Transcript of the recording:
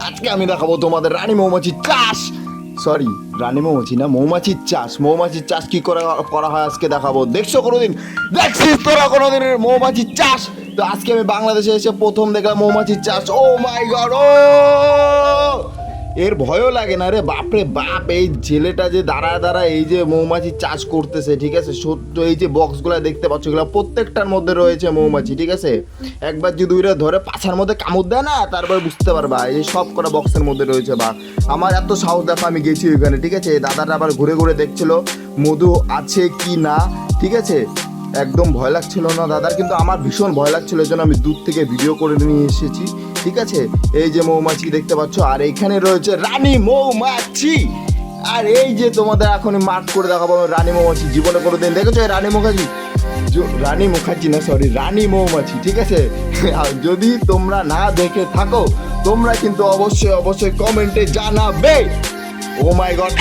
আজকে আমি দেখাবো তোমাদের রানী মৌমাছির চাষ। সরি, রানী মৌমাছি না, মৌমাছির চাষ। মৌমাছির চাষ কি করে করা হয় আজকে দেখাবো। দেখছো কোনোদিন? দেখছিস তোরা কোনোদিন মৌমাছির চাষ? তো আজকে আমি বাংলাদেশে এসে প্রথম দেখলাম মৌমাছির চাষ। ও মাই গড! ও এর ভয়ও লাগে না রে, বাপরে বাপ। এই ছেলেটা যে দাঁড়ায় দাঁড়ায় এই যে মৌমাছি চাষ করতেছে, ঠিক আছে, সত্য। এই যে বক্সগুলো দেখতে পাচ্ছ, এগুলো প্রত্যেকটার মধ্যে রয়েছে মৌমাছি, ঠিক আছে। একবার যদি ওইটা ধরে পাছার মধ্যে কামড় দেয় না, তারপরে বুঝতে পারবা এই সব কটা বক্সের মধ্যে রয়েছে। বা আমার এত সাহস দেখো, আমি গেছি ওইখানে, ঠিক আছে। দাদাটা আবার ঘুরে ঘুরে দেখছিল মধু আছে কি না, ঠিক আছে। একদম ভয় লাগছিল না দাদার, কিন্তু আমার ভীষণ ভয় লাগছিল, এই জন্য আমি দূর থেকে ভিডিও করে নিয়ে এসেছি, ঠিক আছে। এই যে মৌমাছি দেখতে পাচ্ছ, আর এইখানে রয়েছে রানী মৌমাছি। আর এই যে তোমাদের এখনই মার্ক করে দেখাবো রানী মৌমাছি। জীবনে কোনোদিন দেখেছো এই রানী মুখার্জি? রানী মুখার্জি না, সরি, রানী মৌমাছি, ঠিক আছে। আর যদি তোমরা না দেখে থাকো, তোমরা কিন্তু অবশ্যই অবশ্যই কমেন্টে জানাবে। ও মাই গড!